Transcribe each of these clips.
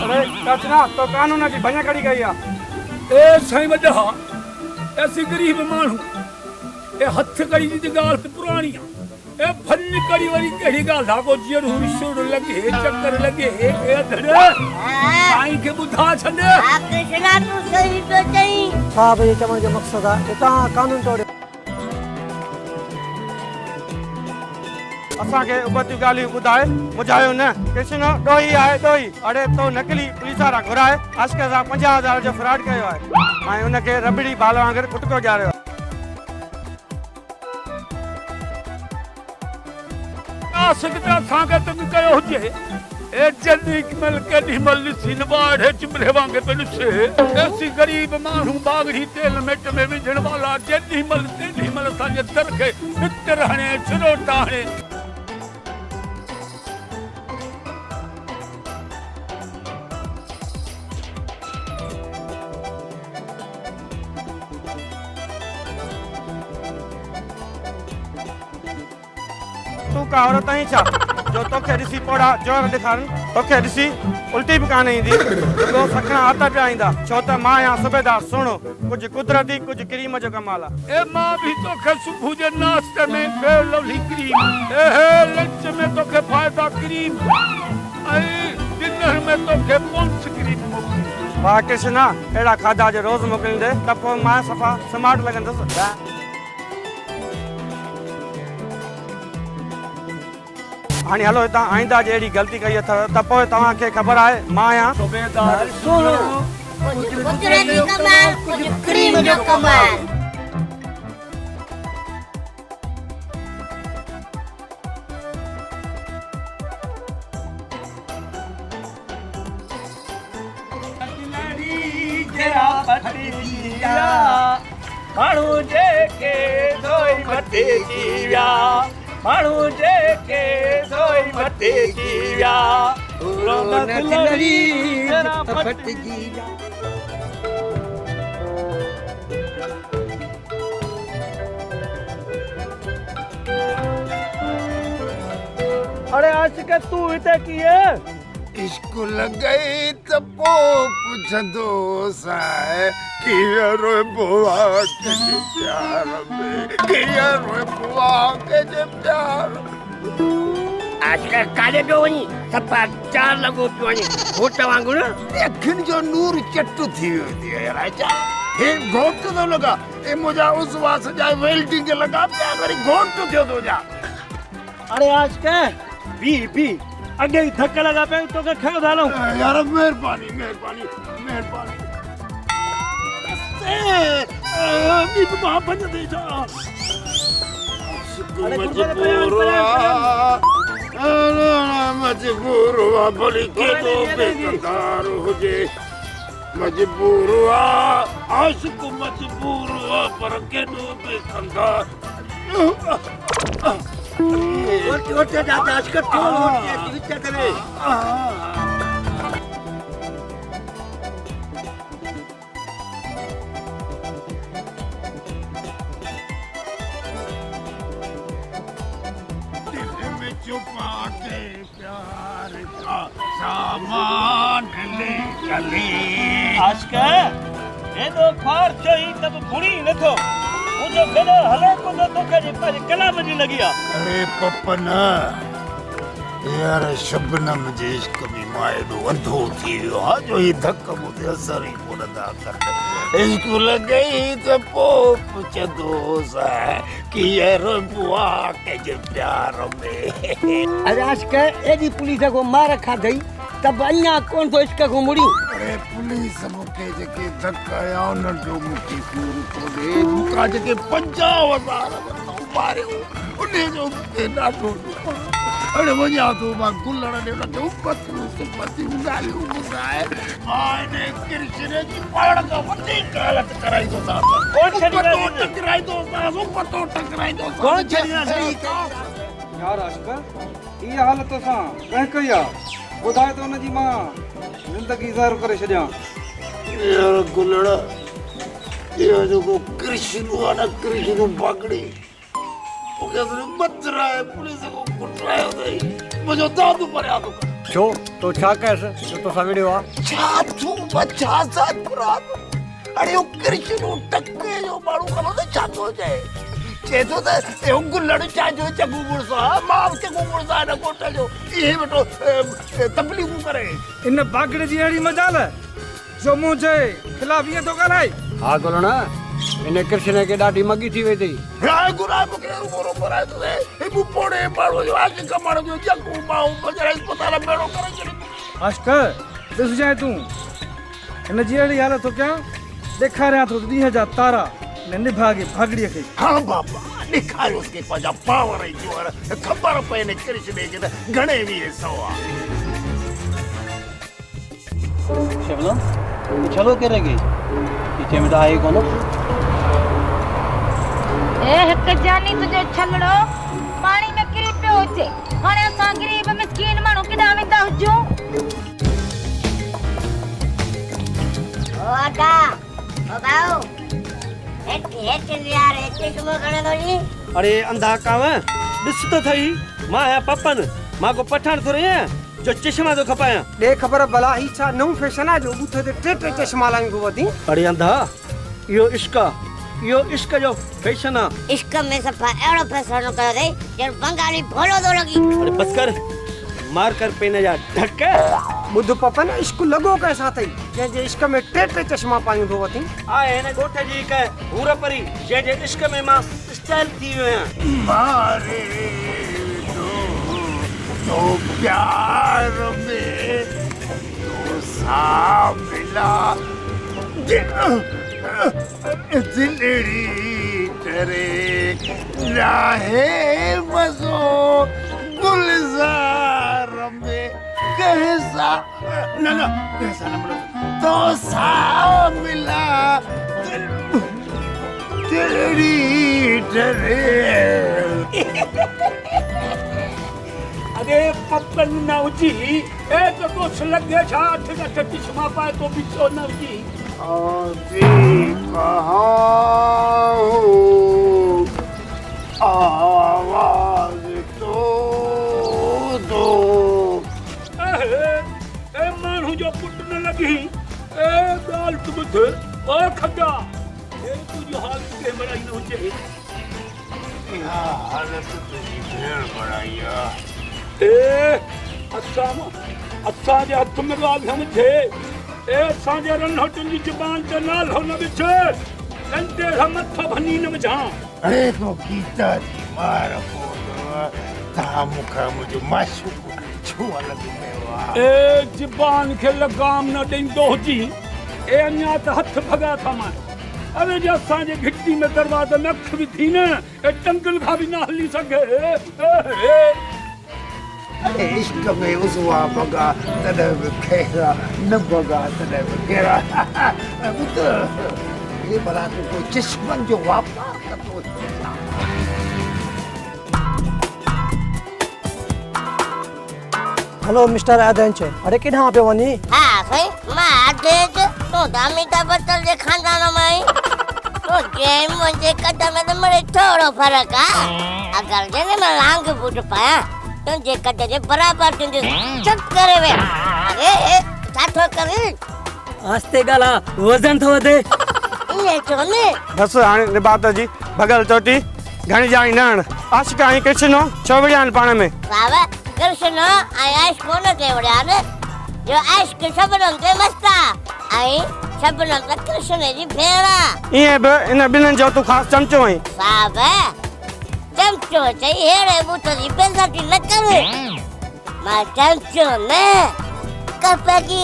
अरे कचना तो कानून की भञा कड़ी गई ए साईं वॾा ऐसी गरीब माण्हू ए हथ कड़ी जी ॻाल्हि त पुराणी ए फन कड़ी वरी कहिड़ी ॻाल्हि धागो जीअं हुशुर लॻे चक्कर लॻे ए धड़ साईं खे ॿुधा छॾ कृष्णा तू सही तो चई साहब ये चवण जो मक़सद आहे त तव्हां कानून तोड़ियो असा के उबती गाली बुधाए मुझायो न कृष्ण डोही आए डोही अरे तो नकली पुलिस वाला घुराए आस्के सा 50,000 जो फ्रॉड कयो है आई उन के रबड़ी बाल वांगर कुटको जा रयो आ सकता सांगे तुम कयो हुजे ए जन्नी मल के निमल सिन बाढ़े चिमले वांगे पे से ऐसी गरीब मानू बागड़ी तेल मिट में विझण वाला जन्नी मल साजे तरखे मित्र हणे छिरोटा हणे तू का औरत ही छा जो तोखे ॾिसी पोड़ा जोर ॾेखारन तोखे ॾिसी उल्टी भी कान ईंदी तो सखणा हथ पिया ईंदा छो त मां या सुबेदार सुणो कुछ कुदरती कुछ क्रीम जो कमाल आहे ए मां भी तोखे सुबह जे नाश्ते में फेयर लवली क्रीम ए लंच में तोखे फायदा क्रीम आई डिनर में तोखे पॉन्स क्रीम मोकिली वाह कृष्णा एड़ा खाधा जो रोज मोकिलींदे त पोइ मां सफ़ा स्मार्ट लॻंदसि हाणे हलो हितां आईंदा जे अहिड़ी ग़लती कई अथव त पोइ तव्हांखे ख़बर आहे मां आहियां सुबेदार कुछ कुदरती कमाल कुछ क्रीम जो कमाल माण्हू जेके धोई मथे जीविया माण्हू जेके धोई मथे जीविया अरे आशिक तू हिते कीअं इश्क लग गई तो पो पुछंदो साए किया रोए बुआ के जे प्यार में किया रोए बुआ के जे प्यार आजकल काले जो वनी सफा चार लगो पियोनी घोट वांगुर अखिन जो नूर चट्टू थी वियो यार आजा हे घोट तो लगा ए मुझा उस वास जा वेल्डिंग लगा पिया वरी घोट थियो तो जा अरे आशिक बी अगे ही धक्का लगा पे तो के खयो डालो यार मेहरबानी मेहरबानी मेहरबानी ए भी वहां बन दे जा मजबूर हुआ भली के तो बेकरार हो जे मजबूर हुआ आशिक मजबूर हुआ पर के तो बेकरार ओटे जाता आशिक तो ओटे विचार करे छुपा के प्यार का सामान ले चले आशिक ये तो फार चई तब बुरी न थो मुझे गनो हले को तो करे पर कलाम जी लगिया अरे पपना यार शबनम जे इश्क में मायदो अंधो थी वियो हा जो ही धक मुझे असर ही कोन अदा कर इश्क लग गई तो पो पुछदो सा कि यार बुआ के जे प्यार में अरे आशिक एडी पुलिस को मार खा गई तब अन्या कौन तो इश्क को मुड़ी अरे पुलिस मुके जेके धक्का उन जो मुके सूर तो दे मुका जेके 50,000 मारे उन्हें जो ॾाढो अरे वञा तो मां गुलड़ ने लगे उपति उगाली उगाए माने कृष्ण जी पाड़ का वती गलत कराई दो सा कौन छड़ी तो टकराई दो सा ऊपर टकराई दो सा कौन छड़ी सही यार आशिक ये हालत सा कह कया बुधाए तो न जी मां जिंदगी ज़ाहिर करे छड्या यार गुलड़ ये जो को कृष्ण वाला कृष्ण पकड़ी ओके मत रहा है पुलिस को कुट रहा है मुझे दादू पर आ तो छो तो छा कयसि जो तोसां विड़ियो आहे? छा तूं बचा साथ पुरानो अरे वो कृष्ण टक्के जो मारू करो तो छा तो जाए चेतो त ए गुलड़ चाजो चगू मुरसा मां चगू मुरसा न कोटा जो ये बेटो तकलीफ करे इन बागड़े जी अड़ी मजाल जो मुझे खिलाफ ये तो कराई। हा गुलण इन कृष्ण खे ॾाढी मगी थी वई अथई। राय गुलाब के रूबरो कराए तो ए बुपोड़े मारो जो आके कमाड़ो जो चगू माऊ बजरा अस्पताल बेड़ो करे चली आशका दिस जाए तू इन जी अड़ी हालत तो क्या देखा रहा तो दी जा तारा ने निभागे भागड़ी के। हाँ बाबा दिखायो उसके पाजा पावर है जो खबर पे ने कृष्ण के घणे भी है सवा शबनम तू चलो करेगी पीछे में तो आए कोन ए हक जानी तुझे छलड़ो पानी में किरी पे होते हाणे असां गरीब मिस्कीन माण्हू केॾां वेंदा हुजूं। ओ आका ओ बाऊ हेठ यार एते कमो करे तो जी। अरे अंधा काव ॾिस तो थई मां आया पपन मां को पठान थोरे जो चश्मा तो खपाया ॾे ख़बर भला ही छा नओं फैशन आहे जो ॿुथ ते टे चश्मा लायूं थो वधी। अरे अंधा यो इश्क जो फैशन आ। इश्क में सफा एड़ो फैसलो कयो रे जे बंगाली भोलो तो लगी। अरे बस कर मार कर पेने जा धक्के ॿुध पपन इश्क लॻो कंहिंसां अथई जंहिंजे इश्क में टे चश्मा पायूं थो वठी। आए हिन ॻोठ जी हिक हूर परी जंहिंजे इश्क में मां स्टाइल थी वियो आहियां। मारे तो प्यार में तो सा मिला दिलड़ी करे राहे मजो गुलजार में कैसा ना कैसा ना तो सा मिला दिलड़ी करे। अरे पपन नवजी ए तो कुछ लग गया छा ठीक है चश्मा पाए तो बिचो नवजी आवाज तो दो ए मानू जो पुट न लगी ए गाल तू बुध ओ खड्डा ए तुझी हालत के बड़ाई न होजे हालत तुझी भेड़ बढ़ाइया ए अच्छा जे हथ में गाल समझे ए सांजे रनहटन जी जुबान ते नाल हो न बिछे नंटे मथ भनी न विझा। अरे तो गीता जी मार पोदो ता मुखा मुझे माशूक छुआ लगी मेवा ए जुबान के लगाम न देंदो जी ए अन्या त हथ भगा था मां अरे जे सांजे घिट्टी में दरवाजा नख भी थी न ए टंगल खा भी ना हली सके। इश्क में उसवा बगा तदब खेरा न बगा तदब खेरा तो ये बला को चश्मन जो वापस तो हेलो मिस्टर आदंच अरे किॾां पियो वञी? हां सही मां आदेज तो दामिता बतल जे खानदान में तो गेम मुझे कदम में मरे थोड़ो फर्क आ अगर जने मैं लांग फुट पाया तो जे कदे जे बराबर तुझे चक करे वे अरे साथो करे आस्ते गाला वजन थो वधे ये चोने बस हाणे निबात जी भगल चोटी घणी जाई नण आशिक आई कृष्ण चौवड़ियान पाण में बाबा कृष्ण आयाश कोन के वड़िया ने जो आशिक सबनम के मस्ता आई सबनम त कृष्ण जी भेड़ा ये बे इन बिनन जो तू खास चमचो है बाबा चमचो चाहिए हेड़े बूतो जी बेइज्जती न करे मां चमचो ने कपगी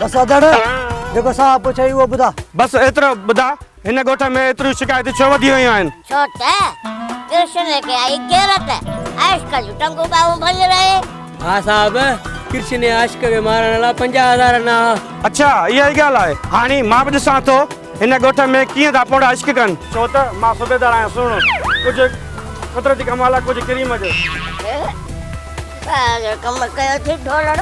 बस अदड़ जेको साहब पुछई वो बुधा बस एतरो बुधा इन गोठ में एतरी शिकायत छो वधी वयूं आहिनि। छोटे कृष्ण के आई गैरत आजकल टंगू बाबू भज रहे। हां साहब कृष्ण आशिक के मारण ला 50,000 ना। अच्छा इहा ई ॻाल्हि आहे हाणे मां बि ॾिसां थो हिन गोठ में कीअं था पोड़ा इश्क कनि छो त मां सूबेदार आहियां सुण कुझु कुदरती कमाल आहे कुझु क्रीम जो कम कयो थी ढोलड़